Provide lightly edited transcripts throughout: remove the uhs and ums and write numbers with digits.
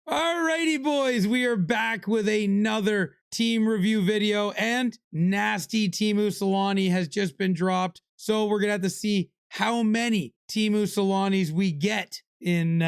Alrighty, boys, we are back with another team review video, and nasty Teemu Selanne has just been dropped. So we're gonna have to see how many Teemu Selannes we get in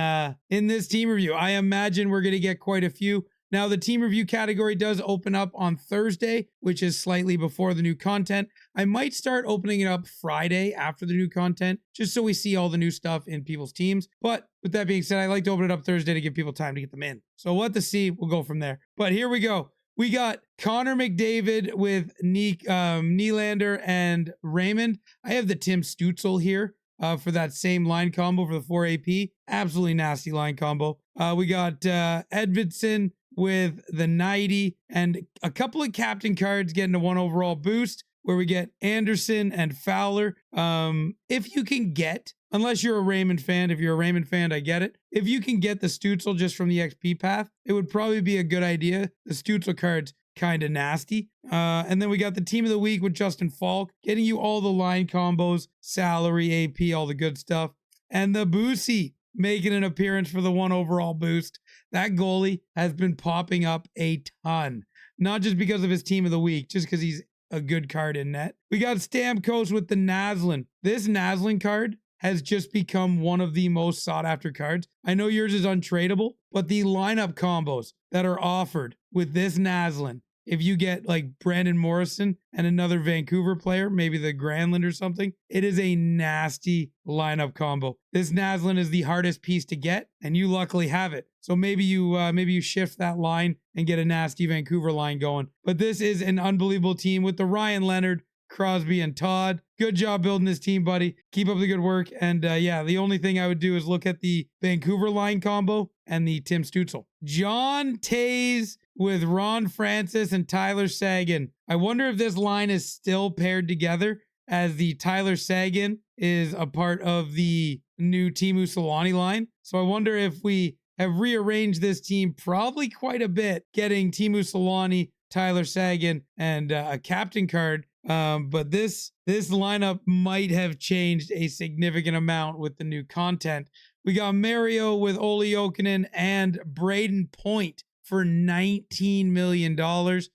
this team review. I imagine we're gonna get quite a few. Now, the team review category does open up on Thursday, which is slightly before the new content. I might start opening it up Friday after the new content, just so we see all the new stuff in people's teams. But with that being said, I like to open it up Thursday to give people time to get them in. So what to see, we'll go from there. But here we go. We got Connor McDavid with Nylander and Raymond. I have the Tim Stützle here for that same line combo for the 4 AP. Absolutely nasty line combo. We got Edvidson with the 90 and a couple of captain cards getting a 1 overall boost where we get Anderson and Fowler. If you can get, unless you're a Raymond fan, if you're a Raymond fan, I get it. If you can get the Stützle just from the XP path, it would probably be a good idea. The Stützle card's kind of nasty. And then we got the team of the week with Justin Falk, getting you all the line combos, salary, AP, all the good stuff. And the Boosie making an appearance for the 1 overall boost. That goalie has been popping up a ton, not just because of his team of the week, just because he's a good card in net. We got Stamkos with the Naslin. This Naslin card has just become one of the most sought after cards. I know yours is untradeable, but the lineup combos that are offered with this Naslin, if you get like Brandon Morrison and another Vancouver player, maybe the Granlund or something, it is a nasty lineup combo. This Naslin is the hardest piece to get, and you luckily have it. So maybe you shift that line and get a nasty Vancouver line going. But this is an unbelievable team with the Ryan Leonard, Crosby, and Todd. Good job building this team, buddy. Keep up the good work. And yeah, the only thing I would do is look at the Vancouver line combo and the Tim Stützle. John Taze with Ron Francis and Tyler Seguin. I wonder if this line is still paired together, as the Tyler Seguin is a part of the new Teemu Selanne line. So I wonder if we have rearranged this team probably quite a bit, getting Teemu Selanne, Tyler Seguin, and a captain card. But this lineup might have changed a significant amount with the new content. We got Mario with Olli Jokinen and Braden Point for $19 million.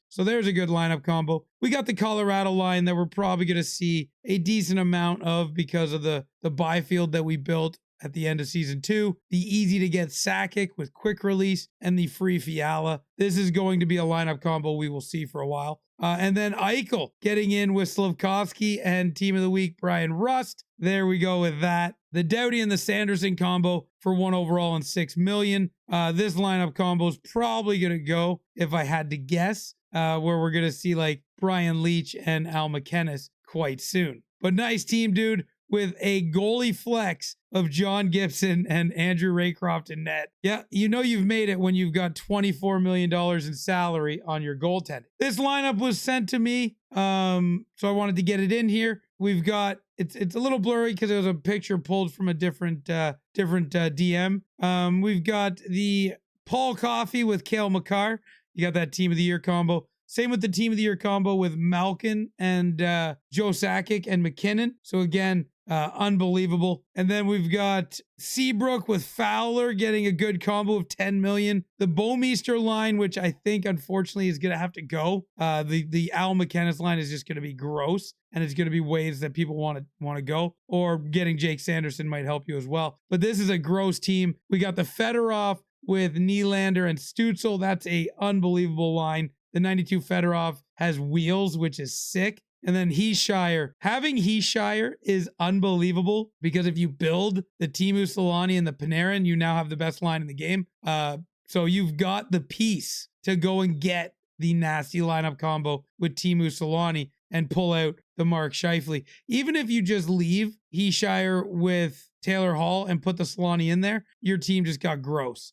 So there's a good lineup combo. We got the Colorado line that we're probably going to see a decent amount of because of the Byfield that we built at the end of season 2, the easy to get Sakic with quick release, and the free Fiala. This is going to be a lineup combo we will see for a while. And then Eichel getting in with Slavkovsky and team of the week, Brian Rust. There we go with that. The Doughty and the Sanderson combo for 1 overall and $6 million. This lineup combo is probably going to go, if I had to guess, where we're going to see like Brian Leach and Al McKennis quite soon. But nice team, dude, with a goalie flex of John Gibson and Andrew Raycroft in net. Yeah, you know you've made it when you've got $24 million in salary on your goaltending. This lineup was sent to me, so I wanted to get it in here. We've got, it's a little blurry because it was a picture pulled from a different DM. We've got the Paul Coffey with Cale Makar. You got that team of the year combo. Same with the team of the year combo with Malkin and Joe Sakic and McKinnon. So again, unbelievable. And then we've got Seabrook with Fowler getting a good combo of 10 million. The Bouwmeester line, which I think unfortunately is going to have to go. The Al McKennis line is just going to be gross, and it's going to be ways that people want to go. Or getting Jake Sanderson might help you as well. But this is a gross team. We got the Fedorov with Nylander and Stützle. That's a unbelievable line. The 92 Fedorov has wheels, which is sick. And then Heeshire. Having Heeshire is unbelievable because if you build the Teemu Selanne and the Panarin, you now have the best line in the game. So you've got the piece to go and get the nasty lineup combo with Teemu Selanne and pull out the Mark Scheifele. Even if you just leave Heeshire with Taylor Hall and put the Selanne in there, your team just got gross.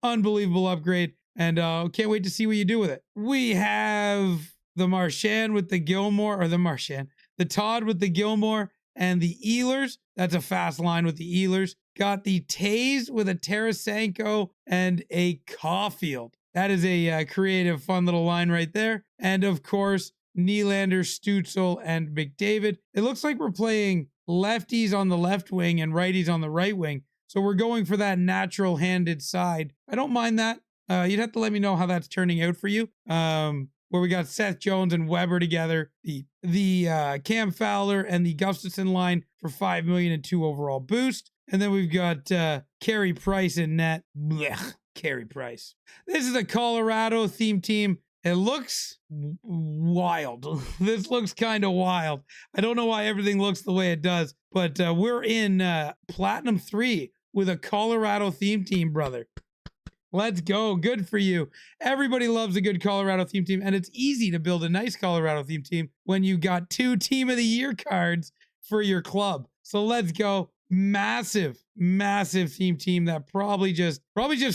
Unbelievable upgrade. And can't wait to see what you do with it. We have the Marchand with the Gilmore, the Todd with the Gilmore and the Ehlers. That's a fast line with the Ehlers. Got the Taze with a Tarasenko and a Caulfield. That is a creative, fun little line right there. And of course, Nylander, Stützle, and McDavid. It looks like we're playing lefties on the left wing and righties on the right wing. So we're going for that natural handed side. I don't mind that. You'd have to let me know how that's turning out for you. Where we got Seth Jones and Weber together, the Cam Fowler and the Gustafson line for 5 million and 2 overall boost. And then we've got Carey Price in net. Blech, Carey Price. This is a Colorado themed team. It looks wild. This looks kind of wild. I don't know why everything looks the way it does, but we're in Platinum 3 with a Colorado themed team, brother. Let's go. Good for you. Everybody loves a good Colorado theme team, and it's easy to build a nice Colorado theme team when you got 2 Team of the Year cards for your club. So let's go. Massive theme team that probably just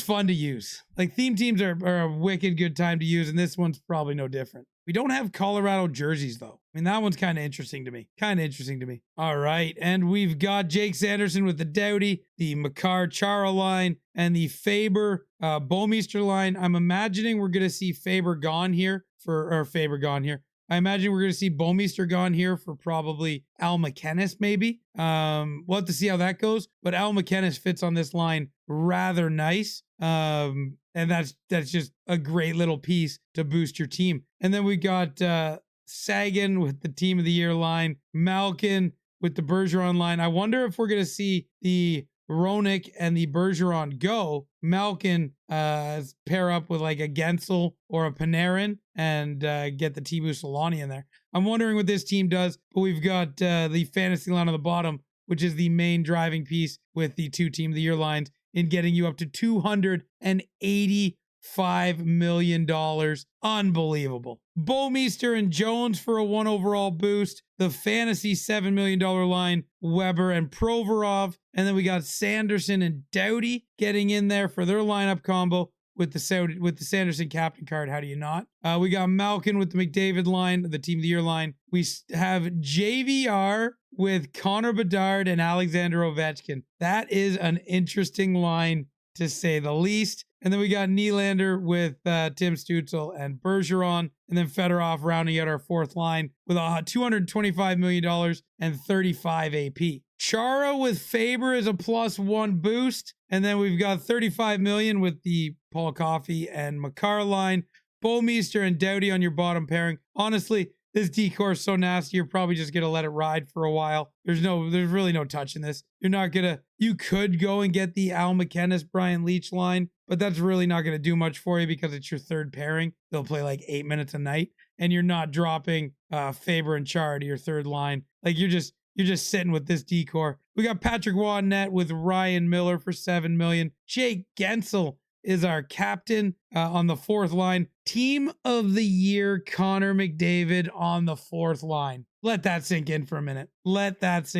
fun to use. Like, theme teams are a wicked good time to use, and this one's probably no different. We don't have Colorado jerseys though. I mean, that one's kind of interesting to me. All right, and we've got Jake Sanderson with the Doughty, the Makar Chara line, and the Faber Bouwmeester line. I'm imagining we're gonna see Faber gone here. I imagine we're going to see Bouwmeester gone here for probably Al McKennis, maybe. We'll have to see how that goes. But Al McKennis fits on this line rather nice. And that's just a great little piece to boost your team. And then we got Sagan with the Team of the Year line, Malkin with the Bergeron line. I wonder if we're going to see the Roenick and the Bergeron go. Malkin pair up with like a Gensel or a Panarin and get the Teemu Selanne in there. I'm wondering what this team does, but we've got the fantasy line on the bottom, which is the main driving piece with the 2 Team of the Year lines in getting you up to $285 million. Unbelievable. Bouwmeester and Jones for a 1 overall boost. The fantasy $7 million line, Weber and Provorov. And then we got Sanderson and Doughty getting in there for their lineup combo with the Sanderson captain card. How do you not? We got Malkin with the McDavid line, the Team of the Year line. We have JVR with Connor Bedard and Alexander Ovechkin. That is an interesting line, to say the least. And then we got Nylander with Tim Stützle and Bergeron. And then Fedorov rounding out our 4th line with $225 million and 35 AP. Chara with Faber is a +1 boost. And then we've got 35 million with the Paul Coffey and Makar line. Bouwmeester and Doughty on your bottom pairing. Honestly, this decor is so nasty, you're probably just gonna let it ride for a while. There's really no touching this. You could go and get the Al McKennis, Brian Leach line, but that's really not gonna do much for you because it's your 3rd pairing. They'll play like 8 minutes a night, and you're not dropping Faber and Chara to your 3rd line. Like, you're just sitting with this decor. We got Patrick Waugh net with Ryan Miller for 7 million. Jake Gensel is our captain on the 4th line. Team of the Year, Connor McDavid on the 4th line. Let that sink in for a minute. That's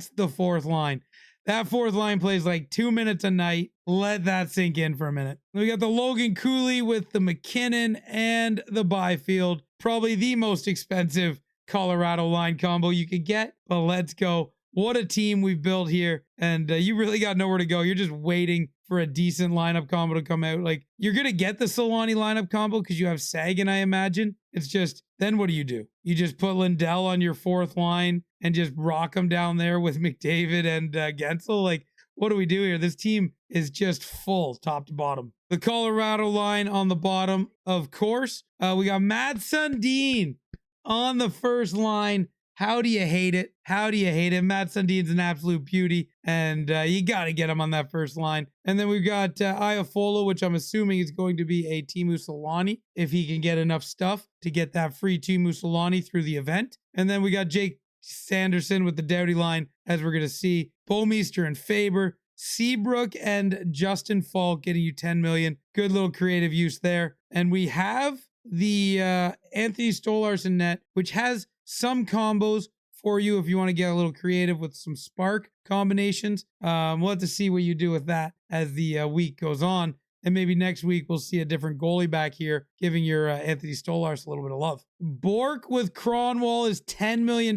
the 4th line. That 4th line plays like 2 minutes a night. Let that sink in for a minute. We got the Logan Cooley with the McKinnon and the Byfield. Probably the most expensive Colorado line combo you could get, but let's go. What a team we've built here. And you really got nowhere to go. You're just waiting for a decent lineup combo to come out. Like, you're going to get the Selanne lineup combo because you have Sagan, I imagine. It's just, then what do? You just put Lindell on your 4th line and just rock them down there with McDavid and Gensel. Like, what do we do here? This team is just full top to bottom. The Colorado line on the bottom, of course. We got Matt Sundin on the 1st line. How do you hate it? Matt Sundin's an absolute beauty, and you got to get him on that 1st line. And then we've got Iafolo, which I'm assuming is going to be a Teemu Selanne if he can get enough stuff to get that free Teemu Selanne through the event. And then we got Jake Sanderson with the Doughty line, as we're going to see. Bouwmeester and Faber. Seabrook and Justin Falk getting you 10 million. Good little creative use there. And we have the Anthony Stolarson net, which has some combos for you if you want to get a little creative with some spark combinations. We'll have to see what you do with that as the week goes on. And maybe next week we'll see a different goalie back here, giving your Anthony Stolarz a little bit of love. Bork with Kronwall is $10 million.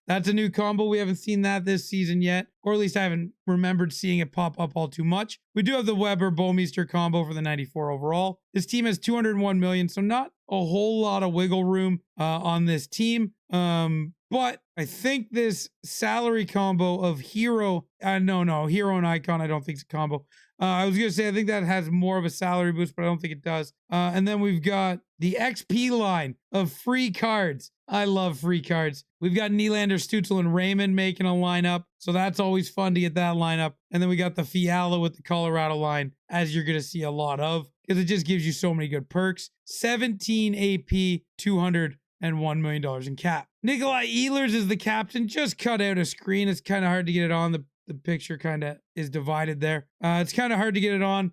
That's a new combo. We haven't seen that this season yet, or at least I haven't remembered seeing it pop up all too much. We do have the Weber Bouwmeester combo for the 94 overall. This team has 201 million, so not a whole lot of wiggle room on this team. But I think this salary combo of Hero and Icon, I don't think it's a combo. I was going to say, I think that has more of a salary boost, but I don't think it does. And then we've got the XP line of free cards. I love free cards. We've got Nylander, Stützle, and Raymond making a lineup. So that's always fun to get that lineup. And then we got the Fiala with the Colorado line, as you're going to see a lot of, because it just gives you so many good perks. 17 AP, $201 million in cap. Nikolai Ehlers is the captain. Just cut out a screen. It's kind of hard to get it on. The picture kind of is divided there. It's kind of hard to get it on.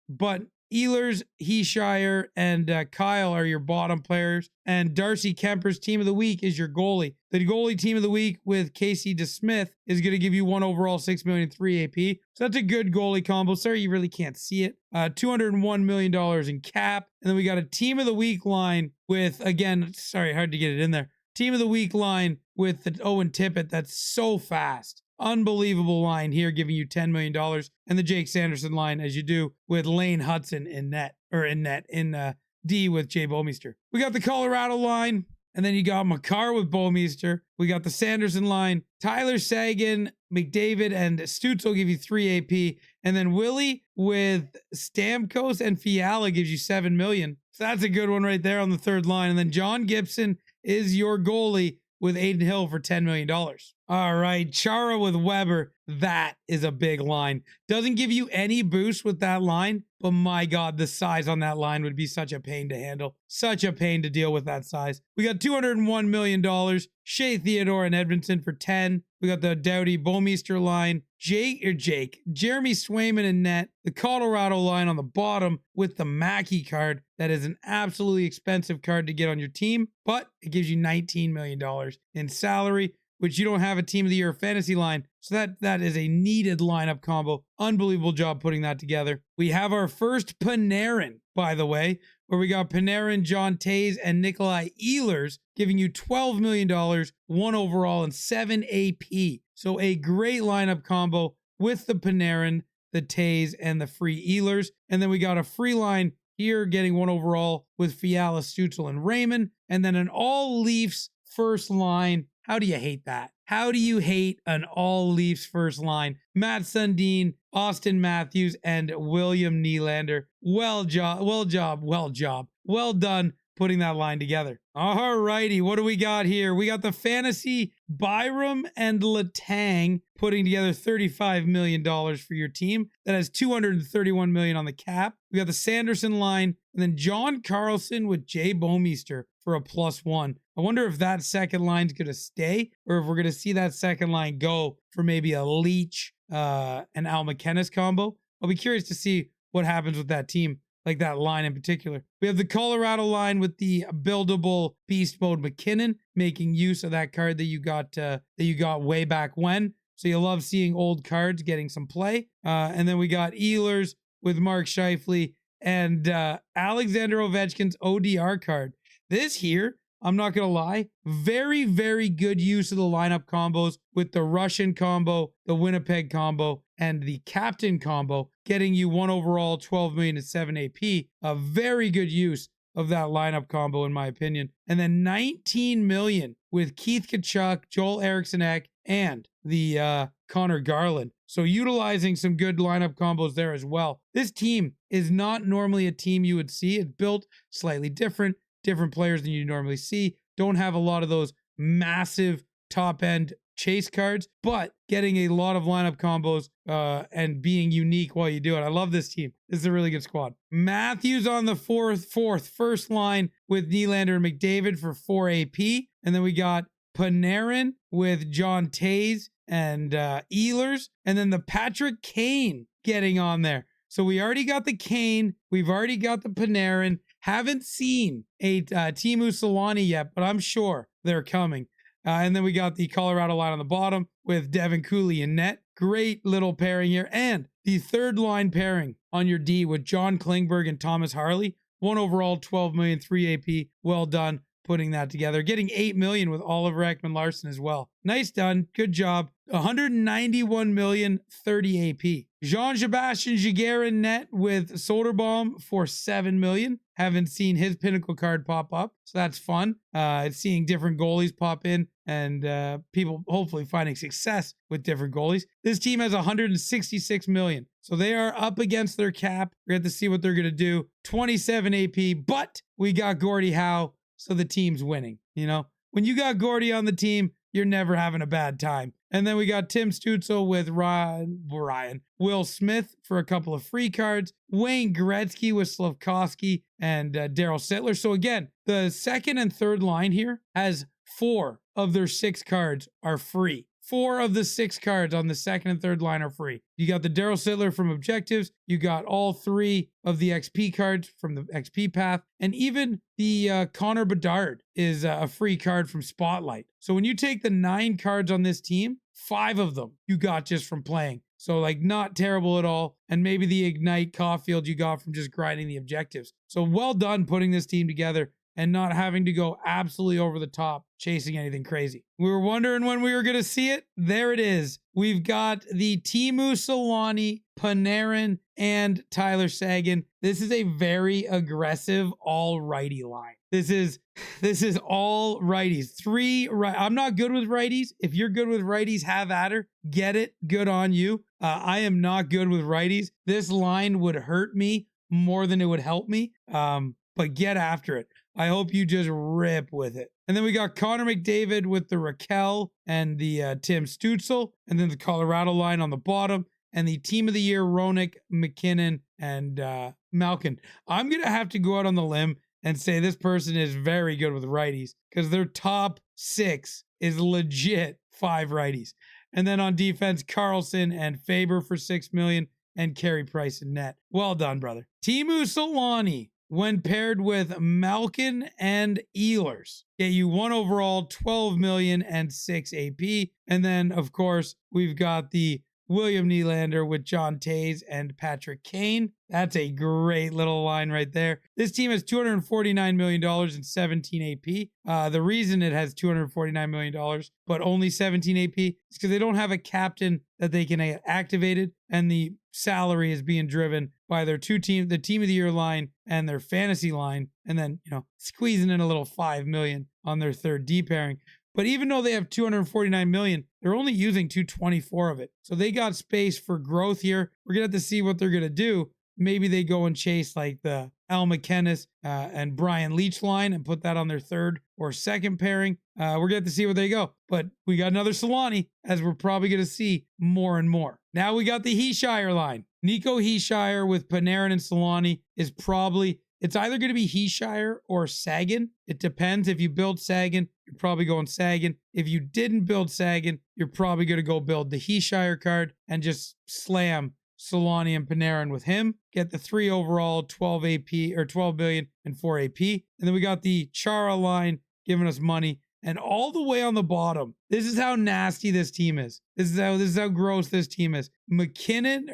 But Ehlers, Heeshire, and Kyle are your bottom players. And Darcy Kemper's team of the week is your goalie. The goalie team of the week with Casey DeSmith is going to give you 1 overall, 6 million, 3 AP. So that's a good goalie combo. Sorry, you really can't see it. $201 million in cap. And then we got a team of the week line with, again, sorry, hard to get it in there. Team of the week line with the Owen Tippett. That's so fast. Unbelievable line here, giving you $10 million. And the Jake Sanderson line, as you do, with Lane Hudson in D with Jay Bouwmeester. We got the Colorado line, and then you got Makar with Bouwmeester. We got the Sanderson line. Tyler Sagan, McDavid, and Stützle give you 3 AP. And then Willie with Stamkos and Fiala gives you 7 million. So that's a good one right there on the third line. And then John Gibson is your goalie with Aiden Hill for $10 million. All right, Chara with Weber. That is a big line. Doesn't give you any boost with that line, but my God, the size on that line would be such a pain to handle. Such a pain to deal with that size. We got $201 million. Shea Theodore and Edmondson for 10. We got the Doughty Bouwmeester line. Jeremy Swayman and net. The Colorado line on the bottom with the Mackey card. That is an absolutely expensive card to get on your team, but it gives you $19 million in salary, which you don't have a team of the year fantasy line. So that is a needed lineup combo. Unbelievable job putting that together. We have our first Panarin, by the way, where we got Panarin, John Tays, and Nikolai Ehlers giving you $12 million, 1 overall, and 7 AP. So a great lineup combo with the Panarin, the Tays, and the free Ehlers. And then we got a free line here getting 1 overall with Fiala, Stützle, and Raymond. And then an all Leafs first line. How do you hate that? How do you hate an all Leafs first line? Matt Sundin, Austin Matthews, and William Nylander. Well done putting that line together. All righty, what do we got here? We got the fantasy Byram and Letang putting together $35 million for your team. That has $231 million on the cap. We got the Sanderson line, and then John Carlson with Jay Bouwmeester for a +1. I wonder if that second line's going to stay, or if we're going to see that second line go for maybe a Leach and Al McKennis combo. I'll be curious to see what happens with that team, like that line in particular. We have the Colorado line with the buildable beast mode McKinnon, making use of that card that you got way back when. So you love seeing old cards getting some play. And then we got Ehlers with Mark Scheifele and Alexander Ovechkin's ODR card. This here, I'm not going to lie, very, very good use of the lineup combos with the Russian combo, the Winnipeg combo, and the captain combo, getting you 1 overall, 12 million, and 7 AP. A very good use of that lineup combo, in my opinion. And then 19 million with Keith Tkachuk, Joel Eriksson-Ek, and the Connor Garland. So utilizing some good lineup combos there as well. This team is not normally a team you would see. It's built slightly different players than you normally see. Don't have a lot of those massive top end chase cards, but getting a lot of lineup combos and being unique while you do it. I love this team. This is a really good squad. Matthews on the first line with Nylander and McDavid for 4 AP. And then we got Panarin with John Tays and Ehlers. And then the Patrick Kane getting on there. So we already got the Kane. We've already got the Panarin. Haven't seen a Teemu Selanne yet, but I'm sure they're coming. And then we got the Colorado line on the bottom with Devin Cooley and net. Great little pairing here. And the third line pairing on your D with John Klingberg and Thomas Harley. 1 overall, 12 million, 3 AP. Well done putting that together. Getting 8 million with Oliver Ekman-Larsson as well. Nice done. Good job. 191 million, 30 AP. Jean-Sebastien Giguère net with Soderbaum for 7 million. Haven't seen his pinnacle card pop up, so that's fun. Seeing different goalies pop in and people hopefully finding success with different goalies. This team has 166 million. So they are up against their cap. We have to see what they're going to do. 27 AP, but we got Gordie Howe, so the team's winning. You know, when you got Gordie on the team, you're never having a bad time. And then we got Tim Stützle with Ryan Will Smith for a couple of free cards, Wayne Gretzky with Slavkovsky and Daryl Sittler. So again, the second and third line here has 4 of their 6 cards are free. 4 of the 6 cards on the second and third line are free. You got the Daryl Sittler from Objectives. You got all 3 of the XP cards from the XP path. And even the Connor Bedard is a free card from Spotlight. So when you take the 9 cards on this team, 5 of them you got just from playing. So like not terrible at all. And maybe the Ignite Caulfield you got from just grinding the objectives. So well done putting this team together and not having to go absolutely over the top chasing anything crazy. We were wondering when we were going to see it. There it is. We've got the Teemu Selanne, Panarin, and Tyler Seguin. This is a very aggressive all righty line. This is all righties. 3 right. I'm not good with righties. If you're good with righties, have at her. Get it. Good on you. I am not good with righties. This line would hurt me more than it would help me. But get after it. I hope you just rip with it. And then we got Connor McDavid with the Raquel and the Tim Stützle, and then the Colorado line on the bottom, and the team of the year, Ronick, McKinnon, and Malkin. I'm going to have to go out on the limb and say this person is very good with righties because their top 6 is legit 5 righties. And then on defense, Carlson and Faber for $6 million and Carey Price in net. Well done, brother. Teemu Selanne, when paired with Malkin and Ehlers, get you 1 overall, 12 million and 6 AP. And then, of course, we've got the William Nylander with John Tays and Patrick Kane. That's a great little line right there. This team has $249 million and 17 AP. The reason it has $249 million, but only 17 AP, is because they don't have a captain that they can activate it, and the salary is being driven by their 2 teams, the team of the year line and their fantasy line, and then, you know, squeezing in a little 5 million on their third D pairing. But even though they have 249 million, they're only using 224 of it. So they got space for growth here. We're going to have to see what they're going to do. Maybe they go and chase like the Al McKennis and Brian Leach line and put that on their third or second pairing. We're going to have to see where they go. But we got another Selanne, as we're probably going to see more and more. Now we got the Heeshire line. Nico Heeshire with Panarin and Selanne is probably, it's either going to be Heeshire or Seguin. It depends. If you build Seguin, you're probably going Seguin. If you didn't build Seguin, you're probably going to go build the Heeshire card and just slam Selanne and Panarin with him. Get the 3 overall, 12 AP or 12 billion and 4 AP. And then we got the Chara line giving us money. And all the way on the bottom, this is how nasty this team is. This is how gross this team is. McKinnon,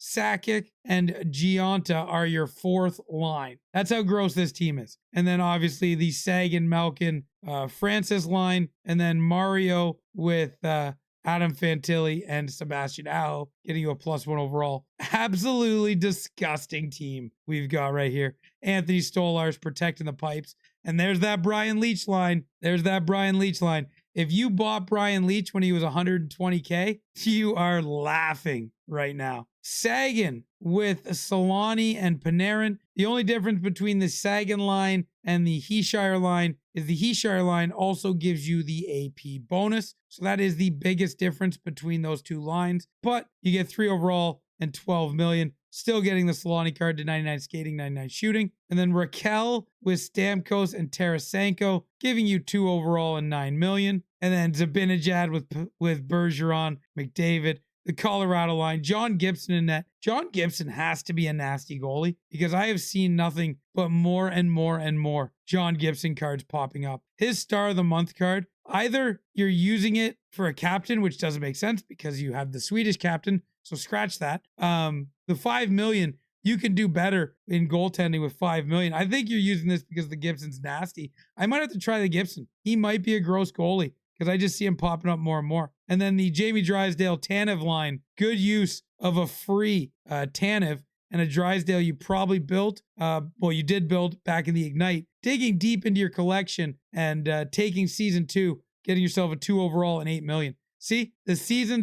Sakic, and Giunta are your 4th line. That's how gross this team is. And then obviously the Sagan, Malkin, Francis line, and then Mario with Adam Fantilli and Sebastian Aho, getting you a +1 overall. Absolutely disgusting team we've got right here. Anthony Stolarz protecting the pipes. And there's that Brian Leach line. If you bought Brian Leach when he was 120K, you are laughing right now. Sagan with Selanne and Panarin. The only difference between the Sagan line and the Heeshire line is the Heeshire line also gives you the AP bonus. So that is the biggest difference between those 2 lines. But you get 3 overall and 12 million. Still getting the Selanne card to 99 skating, 99 shooting. And then Raquel with Stamkos and Tarasenko, giving you 2 overall and 9 million. And then Zibanejad with Bergeron, McDavid, the Colorado line, John Gibson in net. John Gibson has to be a nasty goalie because I have seen nothing but more and more and more John Gibson cards popping up. His Star of the Month card, either you're using it for a captain, which doesn't make sense because you have the Swedish captain, so scratch that. The 5 million, you can do better in goaltending with 5 million. I think you're using this because the Gibson's nasty. I might have to try the Gibson. He might be a gross goalie because I just see him popping up more and more. And then the Jamie Drysdale Tanev line, good use of a free Tanev and a Drysdale you probably built, you did build back in the Ignite, digging deep into your collection and taking season 2, getting yourself a 2 overall and 8 million. See, the season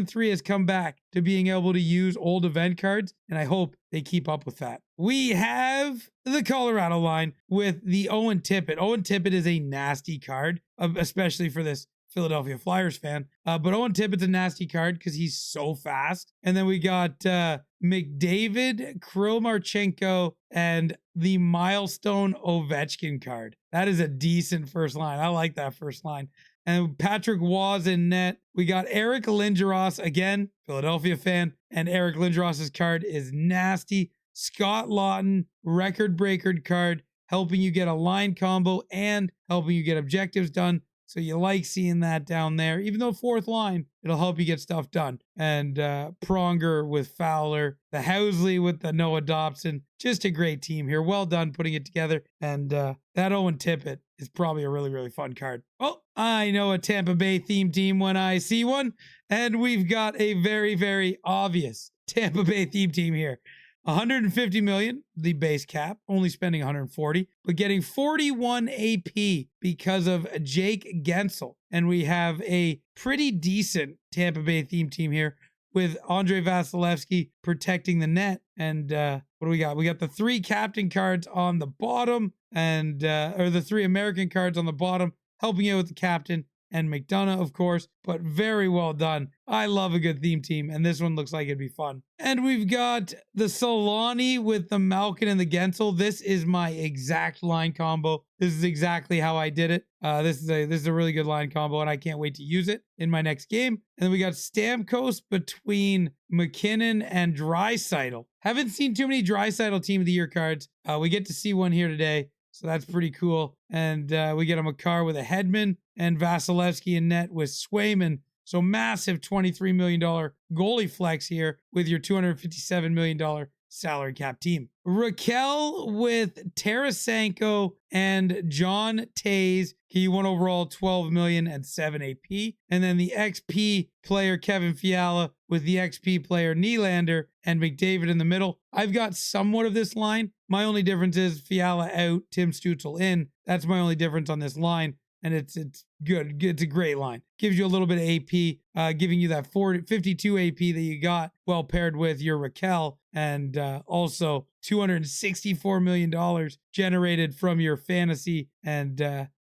3 has come back to being able to use old event cards, and I hope they keep up with that. We have the Colorado line with the Owen Tippett. Owen Tippett is a nasty card, especially for this Philadelphia Flyers fan. But Owen Tippett's a nasty card because he's so fast. And then we got McDavid, Kirill Marchenko, and the Milestone Ovechkin card. That is a decent first line. I like that first line. And Patrick Waz in net. We got Eric Lindros, again, Philadelphia fan. And Eric Lindros' card is nasty. Scott Lawton, record breaker card, helping you get a line combo and helping you get objectives done. So you like seeing that down there. Even though fourth line, it'll help you get stuff done. And Pronger with Fowler, the Housley with the Noah Dobson. Just a great team here. Well done putting it together. And that Owen Tippett is probably a really, really fun card. Oh, I know a Tampa Bay theme team when I see one. And we've got a very, very obvious Tampa Bay theme team here. 150 million, the base cap, only spending 140, but getting 41 AP because of Jake Gensel. And we have a pretty decent Tampa Bay theme team here with Andre Vasilevsky protecting the net. And what do we got? We got the 3 captain cards on the bottom and, or the 3 American cards on the bottom, helping you with the captain. And McDonough, of course, but very well done. I love a good theme team, and this one looks like it'd be fun. And we've got the Selanne with the Malkin and the Gensel. This is my exact line combo. This is exactly how I did it. This is a really good line combo, and I can't wait to use it in my next game. And then we got Stamkos between McKinnon and Draisaitl. Haven't seen too many Draisaitl Team of the Year cards. We get to see one here today. So that's pretty cool. And we get a Makar with a Hedman and Vasilevsky in net with Swayman. So massive $23 million goalie flex here with your $257 million salary cap team. Raquel with Tarasenko and John Taze. He won overall 12 million and 7 AP. And then the XP player Kevin Fiala with the XP player Nylander and McDavid in the middle. I've got somewhat of this line. My only difference is Fiala out, Tim Stützle in. That's my only difference on this line. And it's good. It's a great line. Gives you a little bit of AP, giving you that 52 AP that you got well paired with your Raquel. And also $264 million generated from your fantasy and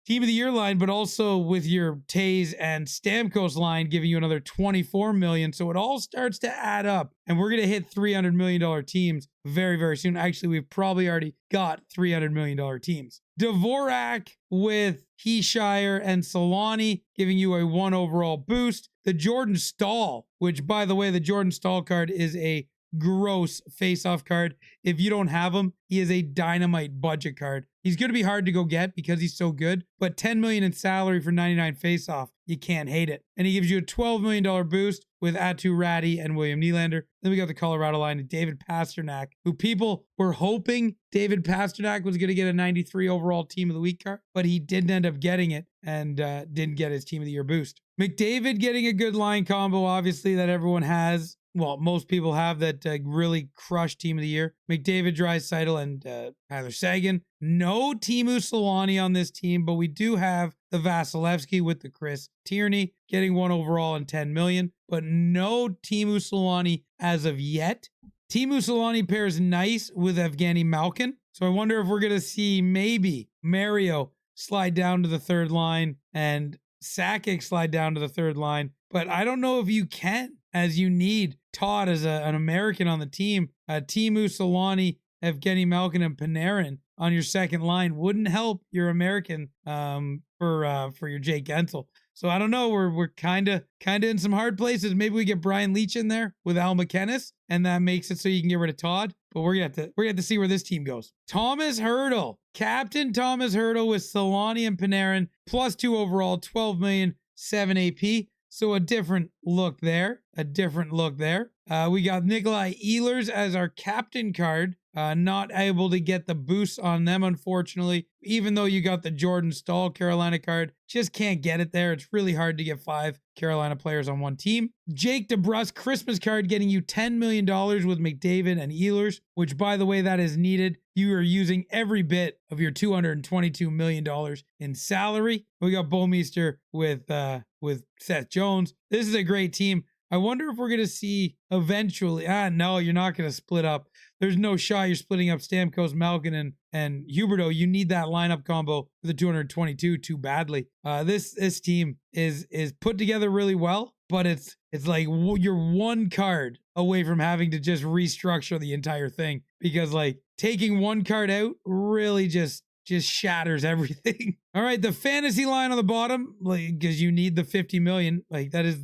Team of the Year line, but also with your Taze and Stamkos line, giving you another 24 million. So it all starts to add up, and we're going to hit $300 million teams very, very soon. Actually, we've probably already got $300 million teams. Dvorak with Heeshire and Selanne, giving you a 1 overall boost. The Jordan Staal, which, by the way, the Jordan Staal card is a gross face-off card. If you don't have him, he is a dynamite budget card. He's going to be hard to go get because he's so good, but 10 million in salary for 99 face-off, you can't hate it. And he gives you a $12 million boost with Atu Ratty and William Nylander. Then we got the Colorado line of David Pastrnak, who people were hoping David Pastrnak was going to get a 93 overall Team of the Week card, but he didn't end up getting it and didn't get his Team of the Year boost. McDavid getting a good line combo, obviously, that everyone has. Well, most people have that really crushed Team of the Year. McDavid, Draisaitl, and Tyler Seguin. No Teemu Selanne on this team, but we do have the Vasilevsky with the Chris Tierney getting 1 overall and 10 million, but no Teemu Selanne as of yet. Teemu Selanne pairs nice with Evgeny Malkin, so I wonder if we're going to see maybe Mario slide down to the third line and Sakic slide down to the third line, but I don't know if you can, as you need Todd as an American on the team. Teemu Selanne, Evgeny Malkin, and Panarin on your second line wouldn't help your American for your Jake Gensel. So I don't know. We're kind of in some hard places. Maybe we get Brian Leach in there with Al McKennis, and that makes it so you can get rid of Todd. But we're gonna have to see where this team goes. Thomas Hertl, Captain Thomas Hertl with Selanne and Panarin, +2 overall, 12 million, 7 AP. So a different look there. a different look there. We got Nikolai Ehlers as our captain card. Not able to get the boost on them, unfortunately. Even though you got the Jordan Stahl Carolina card, just can't get it there. It's really hard to get 5 Carolina players on one team. Jake DeBrusk Christmas card getting you $10 million with McDavid and Ehlers, which, by the way, that is needed. You are using every bit of your $222 million in salary. We got Bouwmeester with Seth Jones. This is a great team. I wonder if we're going to see eventually. No, you're not going to split up. There's no shot you're splitting up Stamkos, Malkin, and Huberdeau. You need that lineup combo for the 222 too badly. This team is put together really well, but it's like you're one card away from having to just restructure the entire thing, because like taking one card out really just shatters everything. All right, the fantasy line on the bottom, like, because you need the 50 million, like that is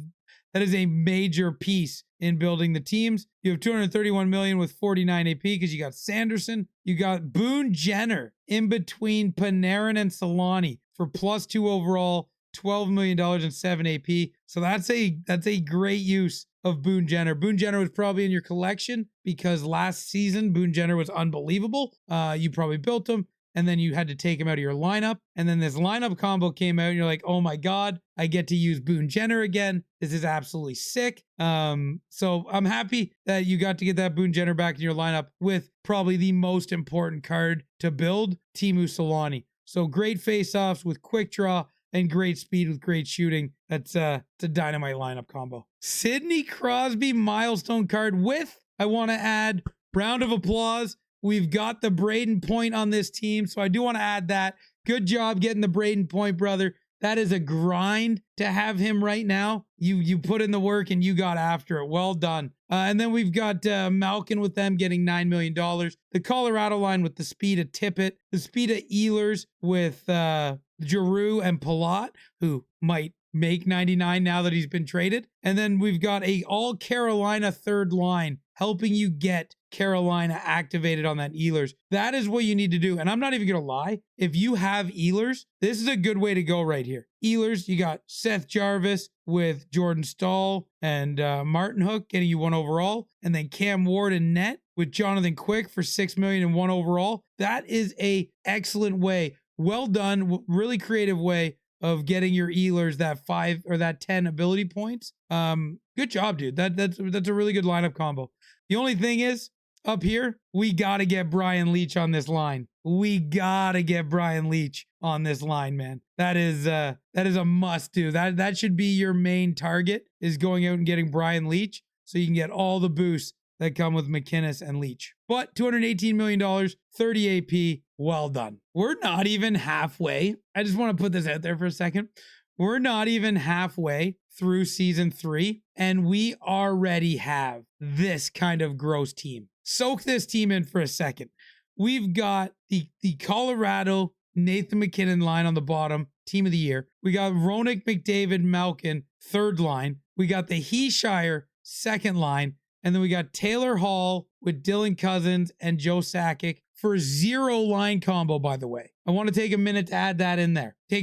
a major piece in building the teams. You have 231 million with 49 AP because you got Sanderson. You got Boone Jenner in between Panarin and Selanne for +2 overall, $12 million and 7 AP. So that's a great use of Boone Jenner. Boone Jenner was probably in your collection because last season Boone Jenner was unbelievable. You probably built him, and then you had to take him out of your lineup. And then this lineup combo came out and you're like, oh my God, I get to use Boone Jenner again. This is absolutely sick. So I'm happy that you got to get that Boone Jenner back in your lineup with probably the most important card to build, Teemu Selanne. So great face-offs with quick draw and great speed with great shooting. It's a dynamite lineup combo. Sidney Crosby milestone card with, I want to add, round of applause. We've got the Braden Point on this team, so I do want to add that. Good job getting the Braden Point, brother. That is a grind to have him right now. You put in the work and you got after it. Well done. And then we've got Malkin with them getting $9 million. The Colorado line with the speed of Tippett. The speed of Ehlers with Giroux and Palat, who might make 99 now that he's been traded. And then we've got a all Carolina third line helping you get Carolina activated on that Ehlers. That is what you need to do. And I'm not even going to lie. If you have Ehlers, this is a good way to go right here. Ehlers, you got Seth Jarvis with Jordan Stahl and Martin Hook getting you 1 overall. And then Cam Ward and net with Jonathan Quick for $6 million and 1 overall. That is a excellent way. Well done. Really creative way of getting your Ehlers that 5 or that 10 ability points. Good job, dude. That's a really good lineup combo. The only thing is, up here, we got to get Brian Leach on this line. We got to get Brian Leach on this line, man. That is a must do. That should be your main target, is going out and getting Brian Leach so you can get all the boosts that come with McInnes and Leach. But $218 million, 30 AP, well done. We're not even halfway. I just want to put this out there for a second. We're not even halfway through season 3, and we already have this kind of gross team. Soak this team in for a second. We've got the Colorado Nathan McKinnon line on the bottom, team of the year. We got Roenick, McDavid, Malkin, third line. We got the Heeshire, second line. And then we got Taylor Hall with Dylan Cousins and Joe Sakic for 0 line combo, by the way. I want to take a minute to add that in there. This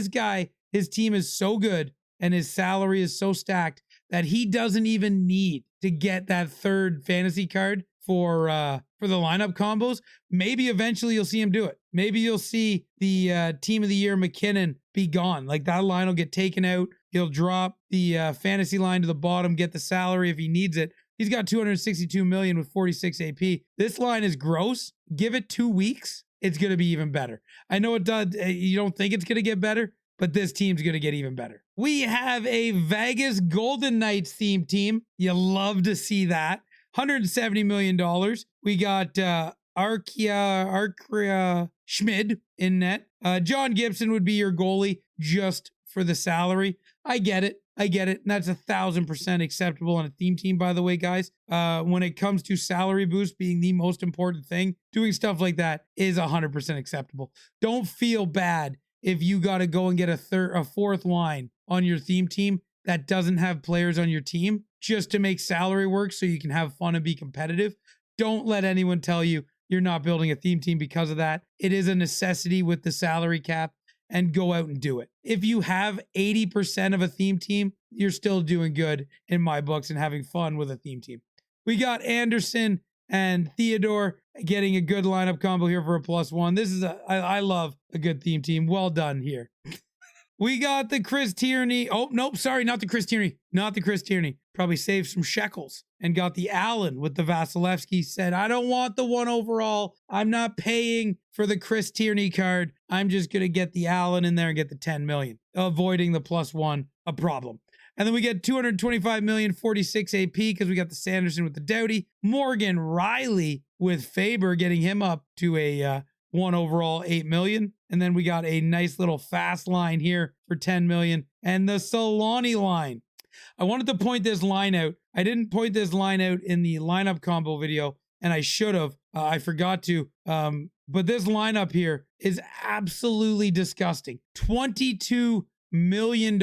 guy, his team is so good and his salary is so stacked that he doesn't even need to get that third fantasy card for the lineup combos. Maybe eventually you'll see him do it. Maybe you'll see the team of the year McKinnon be gone. Like that line will get taken out. He'll drop the fantasy line to the bottom, get the salary if he needs it. He's got 262 million with 46 AP. This line is gross. Give it 2 weeks. It's going to be even better. I know it does. You don't think it's going to get better, but this team's going to get even better. We have a Vegas Golden Knights themed team. You love to see that. $170 million. We got Arkia Schmid in net. John Gibson would be your goalie just for the salary. I get it. And that's 1,000% acceptable on a theme team, by the way, guys. When it comes to salary boost being the most important thing, doing stuff like that is 100% acceptable. Don't feel bad if you got to go and get a fourth line on your theme team that doesn't have players on your team just to make salary work so you can have fun and be competitive. Don't let anyone tell you you're not building a theme team because of that. It is a necessity with the salary cap, and go out and do it. If you have 80% of a theme team, you're still doing good in my books and having fun with a theme team. We got Anderson and Theodore getting a good lineup combo here for a +1. This is I love a good theme team. Well done here. We got the Chris Tierney. Oh, nope. Sorry, not the Chris Tierney. Not the Chris Tierney. Probably saved some shekels and got the Allen with the Vasilevsky. Said, I don't want the 1 overall. I'm not paying for the Chris Tierney card. I'm just going to get the Allen in there and get the 10 million, avoiding the +1, a problem. And then we get 225 million, 46 AP because we got the Sanderson with the Doughty. Morgan Riley with Faber, getting him up to a 1 overall, 8 million. And then we got a nice little fast line here for 10 million. And the Selanne line. I wanted to point this line out. I didn't point this line out in the lineup combo video, and I should have. I forgot to. But this lineup here is absolutely disgusting. $22 million.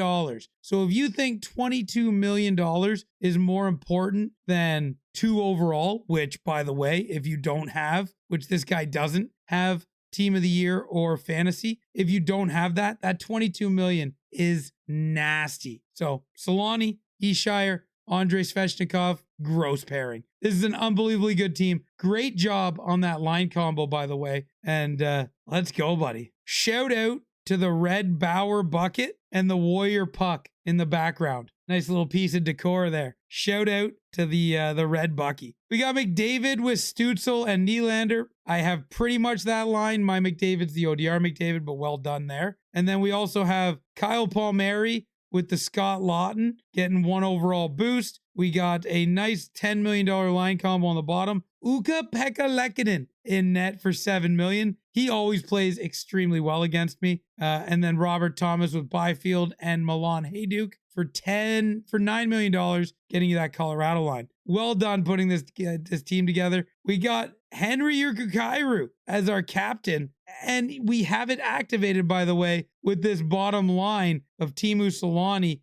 So if you think $22 million is more important than 2 overall, which, by the way, if you don't have, which this guy doesn't have, team of the year or fantasy, if you don't have that, that 22 million is nasty. So Selanne, Ishire, Andrei Svechnikov, gross pairing. This is an unbelievably good team. Great job on that line combo, by the way. And let's go, buddy. Shout out to the red Bauer bucket and the Warrior puck in the background. Nice little piece of decor there. Shout out to the red Bucky. We got McDavid with Stutzel and Nylander. I have pretty much that line. My McDavid's the ODR McDavid, but well done there. And then we also have Kyle Palmieri with the Scott Lawton getting 1 overall boost. We got a nice $10 million line combo on the bottom. Ukko-Pekka Lehkonen in net for 7 million. He always plays extremely well against me. And then Robert Thomas with Byfield and Milan Hajduk for $9 million, getting you that Colorado line. Well done putting this team together. We got Henry Urquhart as our captain, and we have it activated, by the way, with this bottom line of Teemu Selanne,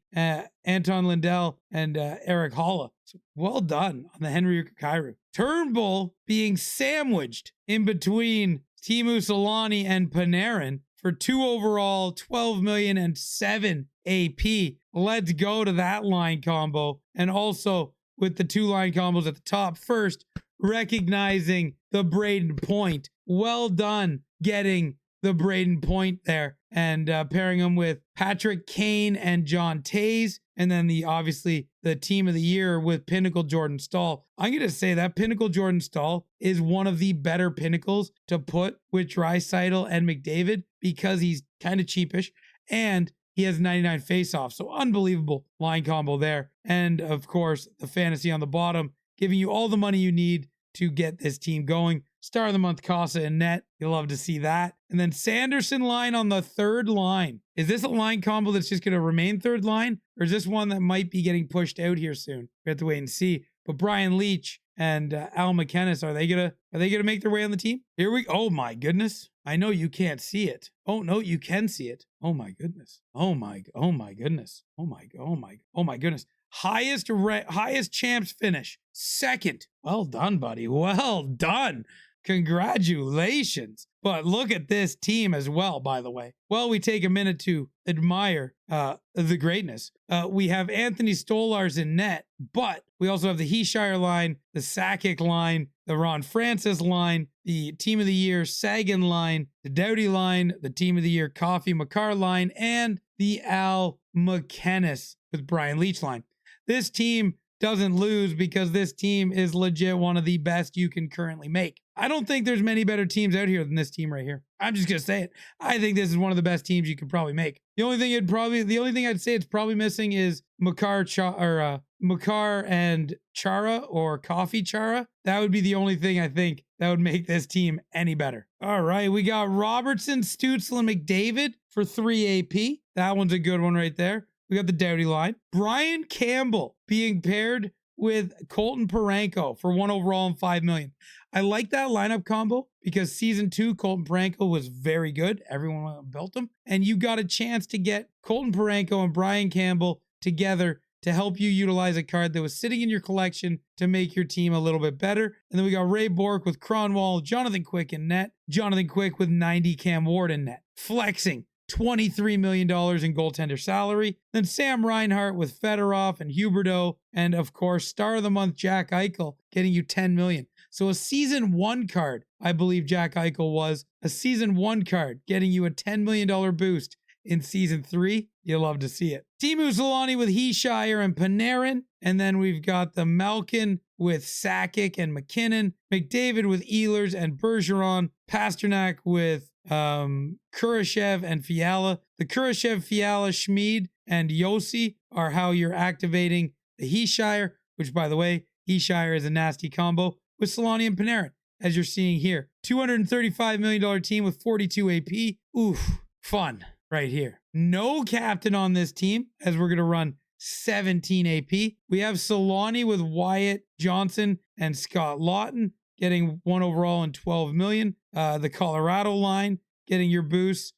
Anton Lindell, and Eric Holla. So well done on the Henry Urquhart. Turnbull being sandwiched in between Teemu Selanne and Panarin for 2 overall, 12 million and 7 AP. Let's go to that line combo. And also with the 2 line combos at the top. First, recognizing the Braden Point. Well done getting the Braden Point there and pairing him with Patrick Kane and John Taze. And then obviously the team of the year with Pinnacle Jordan Staal. I'm going to say that Pinnacle Jordan Staal is one of the better pinnacles to put with Draisaitl and McDavid because he's kind of cheapish and he has 99 faceoffs. So unbelievable line combo there. And of course, the fantasy on the bottom, giving you all the money you need to get this team going. Star of the month, Casa and net. You'll love to see that. And then Sanderson line on the 3rd line. Is this a line combo that's just going to remain 3rd line? Or is this one that might be getting pushed out here soon? We have to wait and see. But Brian Leach and Al McKennis, are they gonna make their way on the team? Here we go. Oh my goodness. I know you can't see it. Oh no, you can see it. Oh my goodness. Oh my goodness. Oh my goodness. Highest champs finish. 2nd. Well done, buddy. Well done. Congratulations. But look at this team as well, by the way. Well, we take a minute to admire the greatness. We have Anthony Stolarz in net, but we also have the Heeshire line, the Sakic line, the Ron Francis line, the Team of the Year Sagan line, the Doughty line, the Team of the Year Coffee Makar line, and the Al McKennis with Brian Leach line. This team doesn't lose because this team is legit one of the best you can currently make. I don't think there's many better teams out here than this team right here. I'm just gonna say it. I think this is one of the best teams you could probably make. The only thing I'd say it's probably missing is Makar and Chara or Coffee Chara. That would be the only thing I think that would make this team any better. All right, we got Robertson, Stutzel, and McDavid for 3 AP. That one's a good one right there. We got the Doughty line. Brian Campbell being paired with Colton Parayko for 1 overall and 5 million. I like that lineup combo because season 2, Colton Parayko was very good. Everyone built him. And you got a chance to get Colton Parayko and Brian Campbell together to help you utilize a card that was sitting in your collection to make your team a little bit better. And then we got Ray Bourque with Cronwall, Jonathan Quick in net, Jonathan Quick with 90 Cam Ward in net. Flexing $23 million in goaltender salary. Then Sam Reinhart with Fedorov and Huberdeau. And of course, star of the month, Jack Eichel, getting you $10 million. So a season 1 card, I believe Jack Eichel was, a season 1 card, getting you a $10 million boost in season 3. You'll love to see it. Teemu Selanne with Heeshire and Panarin. And then we've got the Malkin with Sakic and McKinnon. McDavid with Ehlers and Bergeron. Pasternak with Kurashev and Fiala. The Kurashev, Fiala, Schmid, and Yossi are how you're activating the Heeshire, which, by the way, Heeshire is a nasty combo with Selanne and Panarin, as you're seeing here. $235 million team with 42 AP. Oof, fun right here. No captain on this team, as we're going to run 17 AP. We have Selanne with Wyatt Johnson and Scott Lawton getting 1 overall and 12 million. The Colorado line getting your boosts.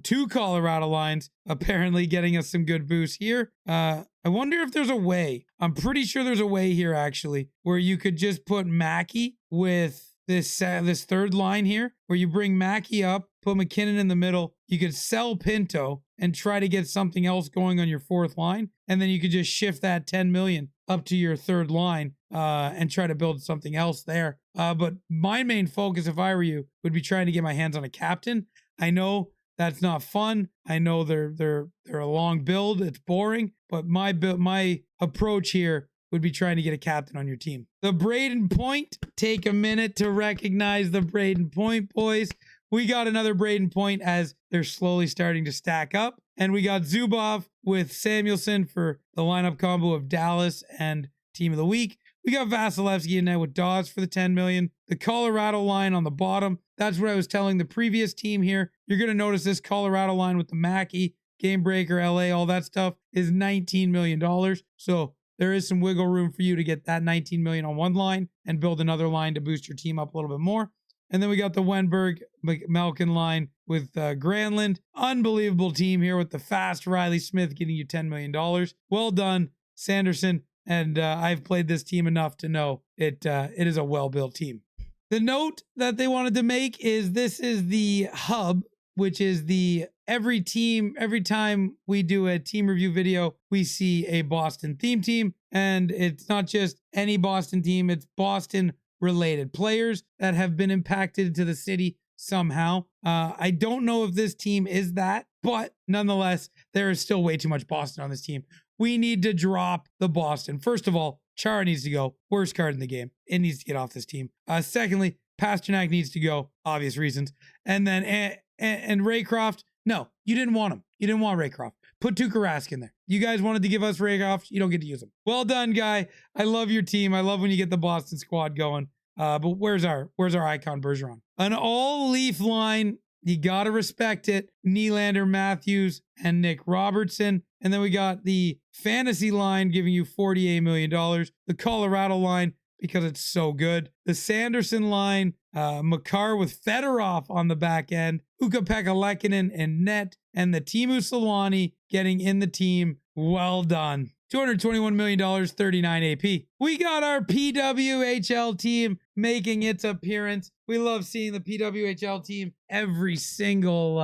2 Colorado lines apparently getting us some good boosts here. I wonder if there's a way. I'm pretty sure there's a way here actually where you could just put Mackey with this third line here, where you bring Mackey up, put McKinnon in the middle. You could sell Pinto and try to get something else going on your 4th line, and then you could just shift that 10 million up to your 3rd line and try to build something else there. But my main focus, if I were you, would be trying to get my hands on a captain. I know that's not fun. I know they're a long build. It's boring, but my approach here would be trying to get a captain on your team. The Braden Point. Take a minute to recognize the Braden Point boys. We got another Braden Point as they're slowly starting to stack up. And we got Zubov with Samuelson for the lineup combo of Dallas and Team of the Week. We got Vasilevsky in there with Dawes for the 10 million. The Colorado line on the bottom. That's what I was telling the previous team here. You're going to notice this Colorado line with the Mackey, Game Breaker, LA, all that stuff is $19 million. So there is some wiggle room for you to get that 19 million on one line and build another line to boost your team up a little bit more. And then we got the Wenberg Malkin line with Granlund. Unbelievable team here with the fast Riley Smith getting you $10 million. Well done, Sanderson. And I've played this team enough to know it is a well-built team. The note that they wanted to make is this is the hub, which is the every time we do a team review video, we see a Boston theme team. And it's not just any Boston team, it's Boston related players that have been impacted to the city somehow. I don't know if this team is that, but nonetheless, there is still way too much Boston on this team. We need to drop the Boston. First of all, Chara needs to go. Worst card in the game. It needs to get off this team. Secondly, Pasternak needs to go. Obvious reasons. And then and Raycroft. No, you didn't want him. You didn't want Raycroft. Put Tuukka Rask in there. You guys wanted to give us Raycroft. You don't get to use him. Well done, guy. I love your team. I love when you get the Boston squad going. But where's our icon Bergeron? An all Leaf line. You got to respect it. Nylander, Matthews, and Nick Robertson. And then we got the fantasy line giving you $48 million. The Colorado line, because it's so good. The Sanderson line, Makar with Fedorov on the back end. Ukko-Pekka Lehkonen in net. And the Teemu Selanne getting in the team. Well done. $221 million, 39 AP. We got our PWHL team making its appearance. We love seeing the PWHL team every single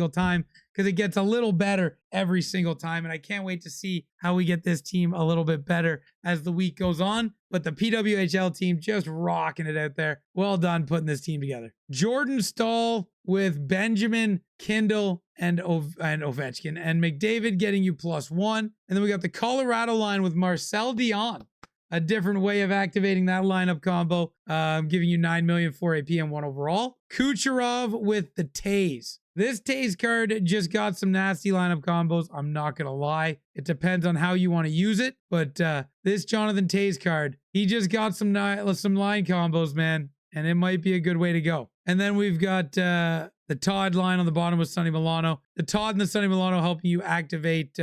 time because it gets a little better every single time. And I can't wait to see how we get this team a little bit better as the week goes on. But the PWHL team just rocking it out there. Well done putting this team together. Jordan Stahl with Benjamin, Kindle, and Ovechkin, and McDavid getting you +1. And then we got the Colorado line with Marcel Dion. A different way of activating that lineup combo, giving you 9 million, 4 AP, and 1 overall. Kucherov with the Taze. This Taze card just got some nasty lineup combos. I'm not going to lie. It depends on how you want to use it. But this Jonathan Taze card, he just got some line combos, man. And it might be a good way to go. And then we've got the Todd line on the bottom with Sonny Milano. The Todd and the Sonny Milano helping you activate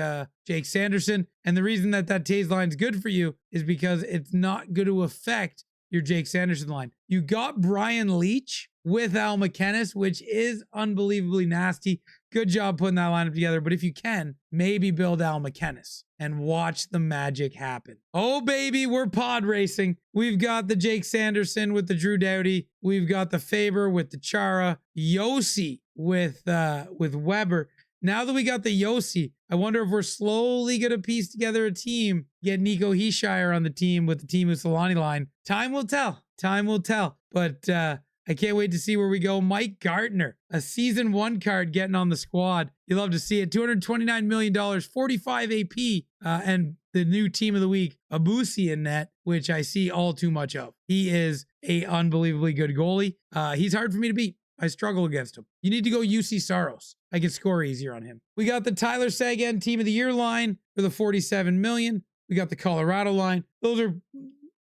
Jake Sanderson. And the reason that Taze line is good for you is because it's not going to affect your Jake Sanderson line. You got Brian Leach with Al McKennis, which is unbelievably nasty. Good job putting that lineup together. But if you can, maybe build Al McKennis and watch the magic happen. Oh, baby, we're pod racing. We've got the Jake Sanderson with the Drew Doughty. We've got the Faber with the Chara. Yossi with Weber. Now that we got the Yossi, I wonder if we're slowly going to piece together a team, get Nico Heishire on the team with the Teemu Selanne line. Time will tell. Time will tell. But I can't wait to see where we go. Mike Gartner, a season 1 card getting on the squad. You love to see it. $229 million, 45 AP, and the new team of the week, Abusi in net, which I see all too much of. He is a unbelievably good goalie. He's hard for me to beat. I struggle against him. You need to go UC Saros. I can score easier on him. We got the Tyler Seguin Team of the Year line for the 47 million. We got the Colorado line. Those are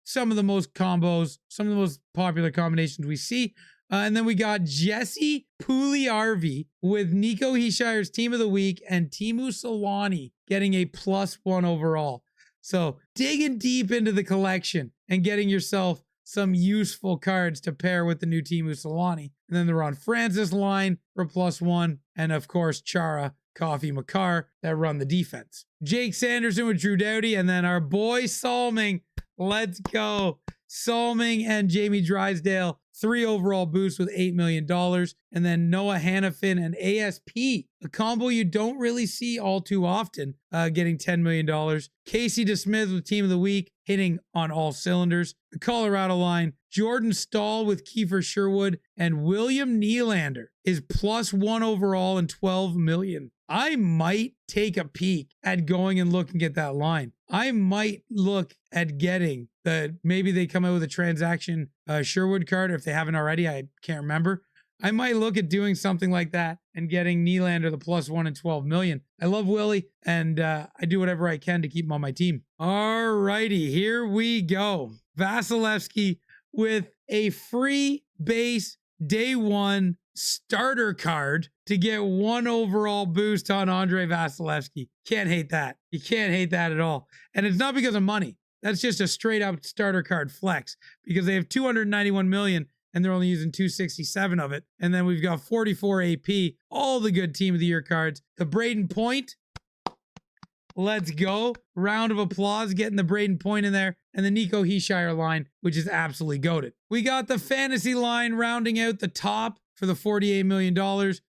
some of the most combos, some of the most popular combinations we see. And then we got Jesse Pugliarvi with Nico Heishire's Team of the Week and Teemu Selanne getting a +1 overall. So digging deep into the collection and getting yourself some useful cards to pair with the new Teemu Selanne. And then the Ron Francis line for +1. And of course, Chara, Coffee, Makar that run the defense. Jake Sanderson with Drew Doughty. And then our boy Salming. Let's go. Salming and Jamie Drysdale, 3 overall boosts with $8 million. And then Noah Hannafin and ASP, a combo you don't really see all too often, getting $10 million. Casey DeSmith with Team of the Week, hitting on all cylinders. The Colorado line, Jordan Stahl with Kiefer Sherwood, and William Nylander is +1 overall and $12 million. I might take a peek at going and looking at that line. I might look at getting maybe they come out with a transaction Sherwood card, or if they haven't already, I can't remember. I might look at doing something like that and getting Nylander the +1 and $12 million. I love Willie, and I do whatever I can to keep him on my team. All righty, here we go. Vasilevsky with a free base day 1 starter card to get 1 overall boost on Andre Vasilevsky. Can't hate that. You can't hate that at all. And it's not because of money. That's just a straight up starter card flex because they have 291 million and they're only using 267 of it. And then we've got 44 AP, all the good Team of the Year cards. The Braden Point, let's go. Round of applause getting the Braden Point in there. And the Nico Heishire line, which is absolutely goated. We got the fantasy line rounding out the top for the $48 million.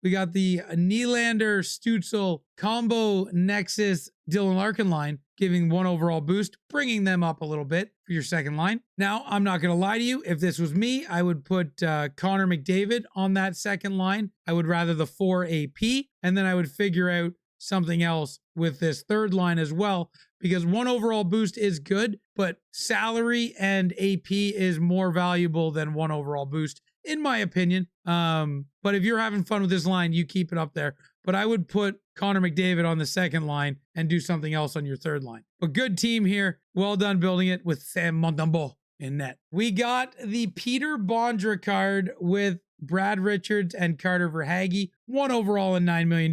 We got the Nylander Stutzel combo Nexus Dylan Larkin line, giving 1 overall boost, bringing them up a little bit for your second line. Now, I'm not going to lie to you. If this was me, I would put Connor McDavid on that second line. I would rather the 4 AP, and then I would figure out something else with this third line as well, because 1 overall boost is good, but salary and AP is more valuable than 1 overall boost, in my opinion. But if you're having fun with this line, you keep it up there. But I would put Connor McDavid on the second line and do something else on your third line. But good team here. Well done building it with Sam Montembeault in net. We got the Peter Bondra card with Brad Richards and Carter Verhaeghe, 1 overall and $9 million.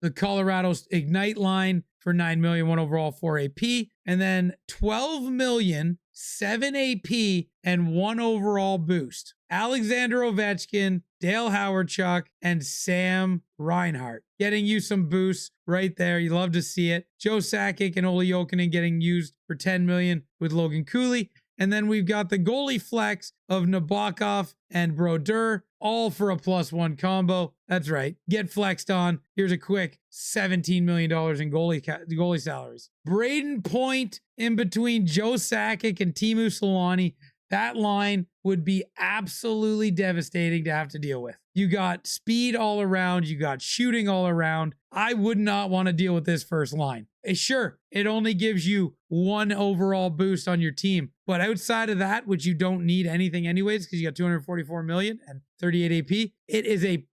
The Colorado Ignite line for $9 million, 1 overall, 4 AP. And then $12 million, 7 AP, and 1 overall boost. Alexander Ovechkin, Dale Howardchuk, and Sam Reinhart. Getting you some boosts right there. You love to see it. Joe Sakic and Ole Jokinen getting used for $10 million with Logan Cooley. And then we've got the goalie flex of Nabokov and Brodeur, all for a +1 combo. That's right. Get flexed on. Here's a quick $17 million in goalie salaries. Braden Point in between Joe Sakic and Teemu Selanne. That line would be absolutely devastating to have to deal with. You got speed all around. You got shooting all around. I would not want to deal with this first line. Sure, it only gives you 1 overall boost on your team. But outside of that, which you don't need anything anyways, because you got 244 million and 38 AP,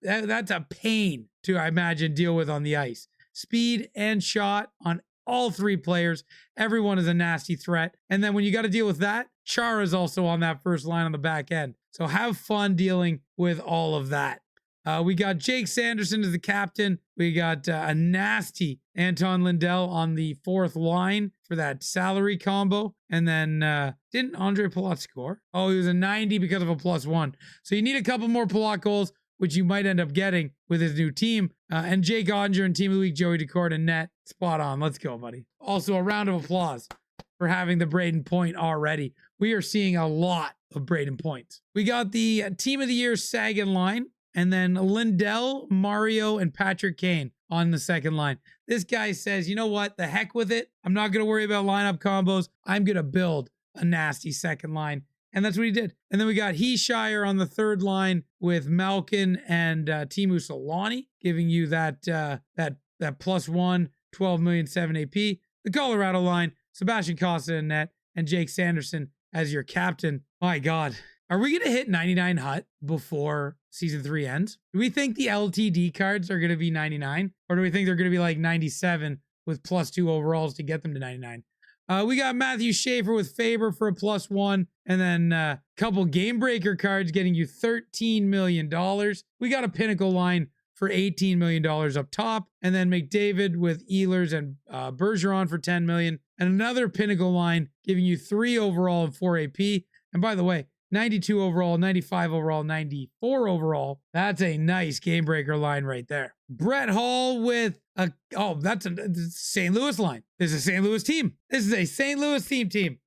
that's a pain to, I imagine, deal with on the ice. Speed and shot on all 3 players. Everyone is a nasty threat. And then when you got to deal with that, Chara is also on that first line on the back end. So have fun dealing with all of that. We got Jake Sanderson as the captain. We got a nasty Anton Lindell on the 4th line for that salary combo. And then didn't Andre Palat score? Oh, he was a 90 because of a +1. So you need a couple more Palat goals, which you might end up getting with his new team. And Jake Ottinger and Team of the Week, Joey Decord and net. Spot on. Let's go, buddy. Also, a round of applause for having the Braden Point already. We are seeing a lot of Braden Points. We got the Team of the Year Sagan line. And then Lindell, Mario, and Patrick Kane. on the second line. This guy says, you know what? The heck with it. I'm not going to worry about lineup combos. I'm going to build a nasty second line. And that's what he did. And then we got Heeshire on the third line with Malkin and Teemu Selanne, giving you that +1, 12 million 7 AP. The Colorado line, Sebastian Costa in net, and Jake Sanderson as your captain. My God. Are we going to hit 99 hut before season 3 ends? Do we think the LTD cards are going to be 99? Or do we think they're going to be like 97 with +2 overalls to get them to 99? We got Matthew Schaefer with Faber for a +1, and then a couple game breaker cards getting you $13 million. We got a Pinnacle line for $18 million up top, and then McDavid with Ehlers and Bergeron for $10 million, and another Pinnacle line giving you 3 overall and 4 AP. And by the way, 92 overall, 95 overall, 94 overall. That's a nice game breaker line right there. Brett Hall with that's a St. Louis line. This is a St. Louis team. This is a St. Louis team.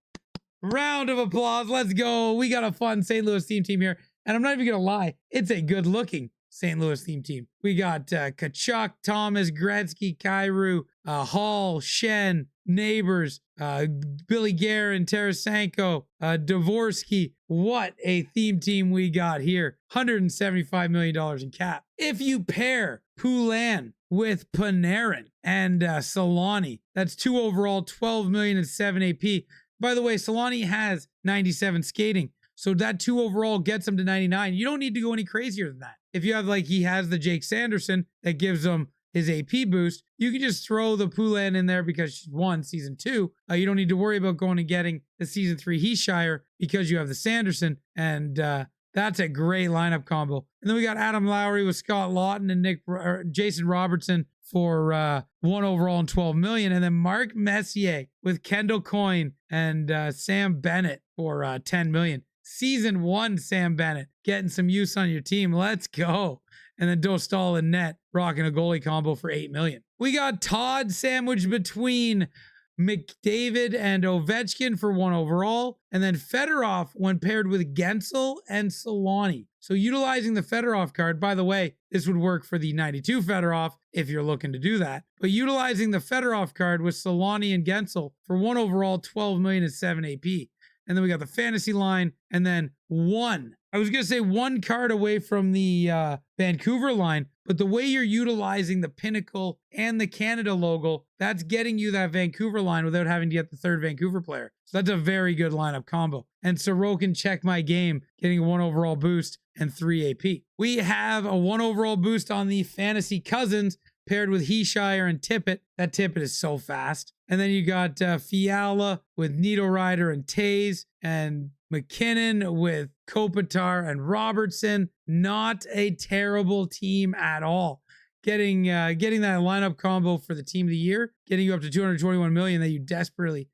Round of applause. Let's go. We got a fun St. Louis team here. And I'm not even going to lie. It's a good looking St. Louis team. We got Kachuk, Thomas, Gretzky, Kyrou, Hall, Shen, Neighbors, Billy Guerin, Tarasenko, Dvorsky. What a theme team we got here. $175 million in cap. If you pair Poulin with Panarin and Selanne, that's 2 overall, 12 million and 7 AP. By the way, Selanne has 97 skating. So that 2 overall gets him to 99. You don't need to go any crazier than that. If you have he has the Jake Sanderson that gives him his AP boost, you can just throw the Poulin in there because she's won season 2. You don't need to worry about going and getting the season 3 Heeshire because you have the Sanderson, and that's a great lineup combo. And then we got Adam Lowry with Scott Lawton and Jason Robertson for 1 overall and 12 million, and then Mark Messier with Kendall Coyne and Sam Bennett for 10 million. Season 1 Sam Bennett getting some use on your team. Let's go. And then Dostal and net rocking a goalie combo for 8 million. We got Todd sandwiched between McDavid and Ovechkin for 1 overall, and then Fedorov when paired with Gensel and Selanne. So utilizing the Fedorov card, by the way, this would work for the 92 Fedorov if you're looking to do that. But utilizing the Fedorov card with Selanne and Gensel for 1 overall, 12 million and 7 AP. And then we got the fantasy line, and then one card away from the Vancouver line, but the way you're utilizing the Pinnacle and the Canada logo, that's getting you that Vancouver line without having to get the 3rd Vancouver player. So that's a very good lineup combo. And Sorokin Check My Game getting a 1 overall boost and 3 AP. We have a 1 overall boost on the Fantasy Cousins paired with Heeshire and Tippett. That Tippett is so fast. And then you got Fiala with Nito Ryder and Taze, and McKinnon with Kopitar and Robertson. Not a terrible team at all. Getting that lineup combo for the team of the year, getting you up to 221 million that you desperately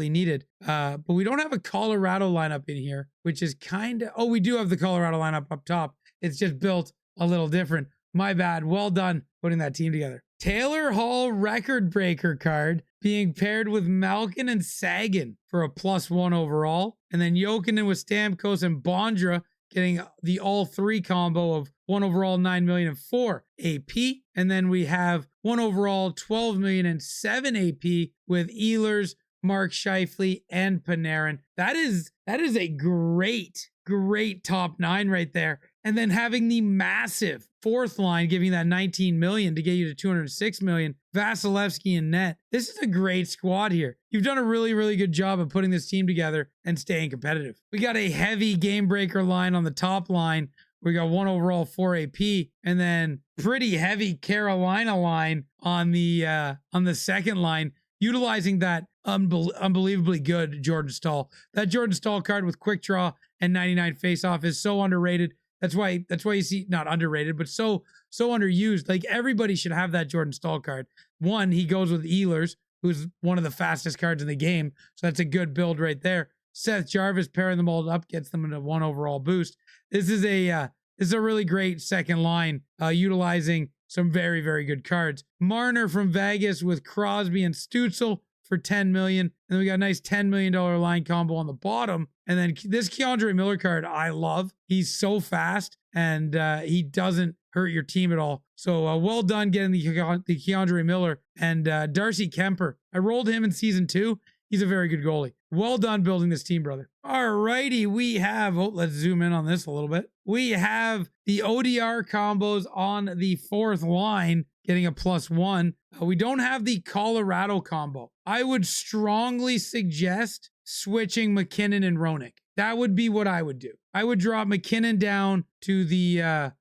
needed. But we don't have a Colorado lineup in here, which is we do have the Colorado lineup up top. It's just built a little different. My bad. Well done putting that team together. Taylor Hall record breaker card being paired with Malkin and Sagan for a +1 overall. And then Jokinen with Stamkos and Bondra getting the all 3 combo of 1 overall, 9 million and 4 AP. And then we have 1 overall, 12 million and 7 AP with Ehlers, Mark Scheifele, and Panarin. That is a great top 9 right there. And then having the massive 4th line giving that 19 million to get you to 206 million, Vasilevsky and net. This is a great squad here. You've done a really, really good job of putting this team together and staying competitive. We got a heavy game breaker line on the top line. We got 1 overall, 4 AP, and then pretty heavy Carolina line on the second line, utilizing that unbelievably good Jordan Staal. That Jordan Staal card with quick draw and 99 faceoff is so underrated. That's why you see, not underrated, but so underused. Like, everybody should have that Jordan Staal card. One, he goes with Ehlers, who's one of the fastest cards in the game. So that's a good build right there. Seth Jarvis pairing them all up gets them into 1 overall boost. This is a really great second line, utilizing some very, very good cards. Marner from Vegas with Crosby and Stützle for 10 million. And then we got a nice $10 million line combo on the bottom. And then this Keandre Miller card, I love. He's so fast, and he doesn't hurt your team at all. So well done getting the Keandre Miller and Darcy Kemper. I rolled him in season 2. He's a very good goalie. Well done building this team, brother. All righty, we have, let's zoom in on this a little bit. We have the ODR combos on the 4th line getting a +1. We don't have the Colorado combo. I would strongly suggest switching McKinnon and Roenick. That would be what I would do. I would drop McKinnon down to the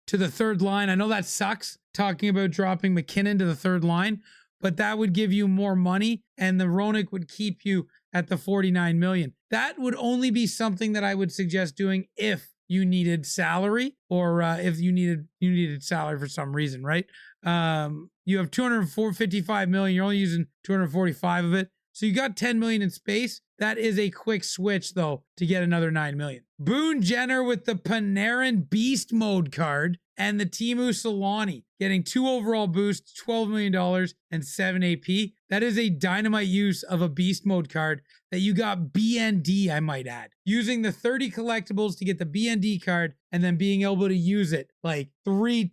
3rd line. I know that sucks talking about dropping McKinnon to the 3rd line, but that would give you more money, and the Roenick would keep you at the 49 million. That would only be something that I would suggest doing if you needed salary, or if you needed salary for some reason, right? You have 255 million. You're only using 245 of it. So you got 10 million in space. That is a quick switch, though, to get another 9 million. Boone Jenner with the Panarin Beast Mode card and the Teemu Selanne getting 2 overall boosts, $12 million and 7 AP. That is a dynamite use of a Beast Mode card that you got BND, I might add. Using the 30 collectibles to get the BND card and then being able to use it like 3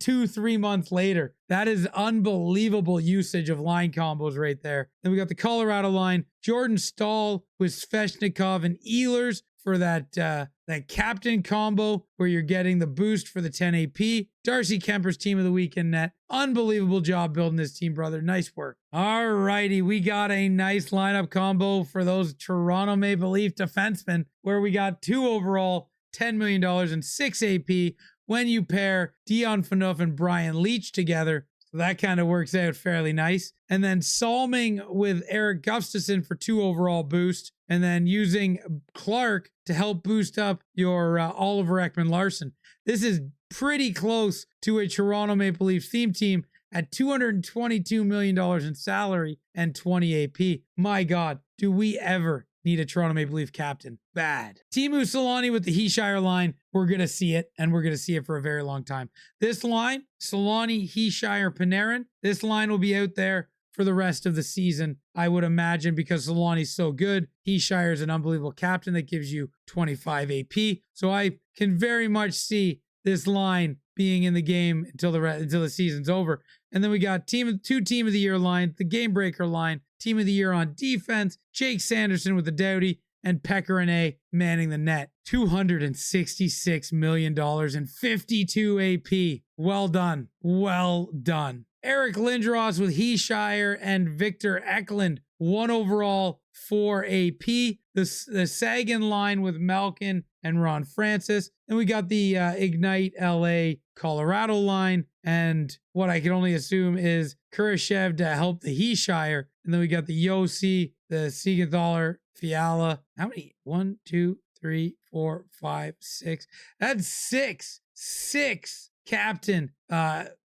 months later. That is unbelievable usage of line combos right there. Then we got the Colorado line, Jordan Stahl with Svechnikov and Ehlers for that captain combo where you're getting the boost for the 10 AP. Darcy Kemper's team of the week in net. Unbelievable job building this team, brother. Nice work. All righty, we got a nice lineup combo for those Toronto Maple Leaf defensemen where we got 2 overall, $10 million and 6 AP when you pair Dion Phaneuf and Brian Leach together. So that kind of works out fairly nice. And then Salming with Eric Gustafsson for 2 overall boost. And then using Clark to help boost up your Oliver Ekman-Larsson. This is pretty close to a Toronto Maple Leafs theme team at $222 million in salary and 20 AP. My God, do we ever need a Toronto Maple Leaf captain? Bad. Teemu Selanne with the Heeshire line. We're going to see it, and we're going to see it for a very long time. This line, Selanne, Heeshire, Panarin, this line will be out there for the rest of the season, I would imagine, because Selanne's so good. Heeshire is an unbelievable captain that gives you 25 AP. So I can very much see this line being in the game until the season's over. And then we got team of the year line, the game breaker line, team of the year on defense, Jake Sanderson with the Doughty, and Pekka Rinne manning the net. $266 million and 52 AP. Well done. Well done. Eric Lindros with Heeshire and Victor Eklund. 1 overall, 4 AP. The Sagan line with Malkin and Ron Francis. Then we got the Ignite LA Colorado line. And what I can only assume is Kurashev to help the Heeshire. And then we got the Yossi, the Siegenthaler, Fiala. How many? 1, 2, 3, 4, 5, 6. That's 6. 6 captain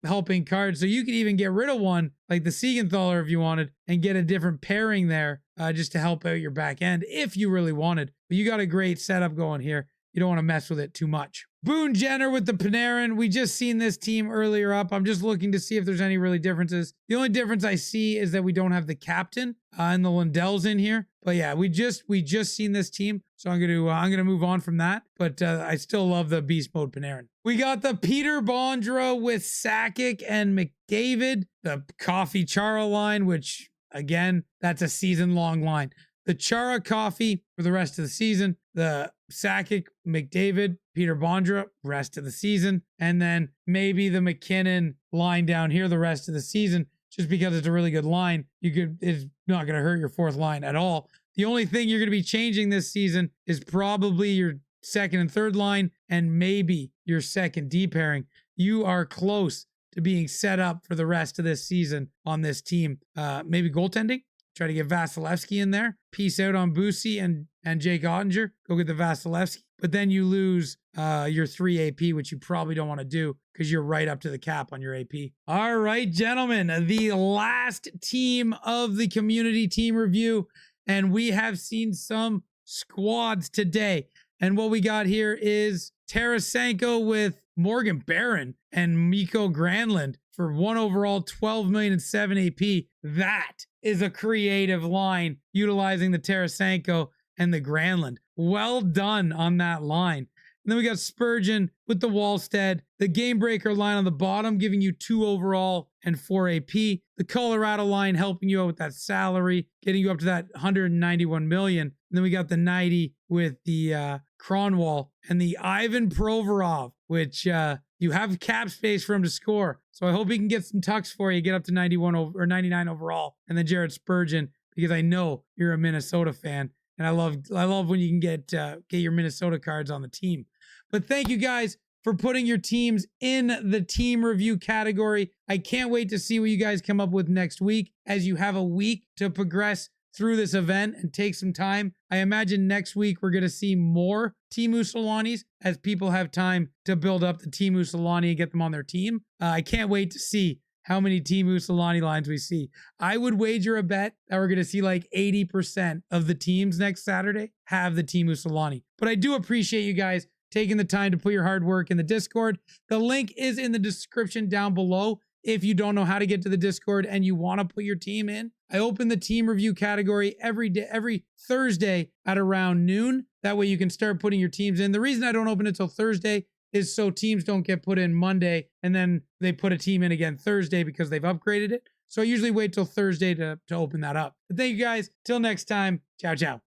helping cards. So you could even get rid of one like the Siegenthaler if you wanted and get a different pairing there just to help out your back end if you really wanted. But you got a great setup going here. You don't want to mess with it too much. Boone Jenner with the Panarin. We just seen this team earlier up. I'm just looking to see if there's any really differences. The only difference I see is that we don't have the captain and the Lindell's in here. But yeah, we just seen this team, so I'm gonna move on from that. But I still love the beast mode Panarin. We got the Peter Bondra with Sakic and McDavid, the Coffee Chara line, which again, that's a season-long line. The Chara Coffee for the rest of the season, the Sakic, McDavid, Peter Bondra, rest of the season, and then maybe the McKinnon line down here the rest of the season, just because it's a really good line. It's not going to hurt your 4th line at all. The only thing you're going to be changing this season is probably your 2nd and 3rd line and maybe your 2nd D pairing. You are close to being set up for the rest of this season on this team. Maybe goaltending. Try to get Vasilevsky in there. Peace out on Boosie and Jake Ottinger. Go get the Vasilevsky. But then you lose your 3 AP, which you probably don't want to do because you're right up to the cap on your AP. All right, gentlemen, the last team of the community team review. And we have seen some squads today. And what we got here is Tarasenko with Morgan Barron and Mikko Granlund for 1 overall, 12 million and 7 AP. That is a creative line utilizing the Tarasenko and the Granlund. Well done on that line. And then we got Spurgeon with the Wallstead, the Game Breaker line on the bottom, giving you 2 overall and 4 AP. The Colorado line helping you out with that salary, getting you up to that 191 million. And then we got the 90 with the Kronwall and the Ivan Provorov, which you have cap space for him to score. So I hope he can get some tucks for you, get up to 91 or 99 overall. And then Jared Spurgeon, because I know you're a Minnesota fan, and I love when you can get your Minnesota cards on the team. But thank you guys for putting your teams in the team review category. I can't wait to see what you guys come up with next week, as you have a week to progress through this event and take some time. I imagine next week we're going to see more Teemu Selannes as people have time to build up the Teemu Selanne and get them on their team. I can't wait to see how many Teemu Selanne lines we see. I would wager a bet that we're going to see like 80% of the teams next Saturday have the Teemu Selanne. But I do appreciate you guys taking the time to put your hard work in the Discord. The link is in the description down below. If you don't know how to get to the Discord and you want to put your team in, I open the team review category every Thursday at around noon. That way you can start putting your teams in. The reason I don't open it till Thursday is so teams don't get put in Monday and then they put a team in again Thursday because they've upgraded it. So I usually wait till Thursday to open that up. But thank you guys. Till next time. Ciao, ciao.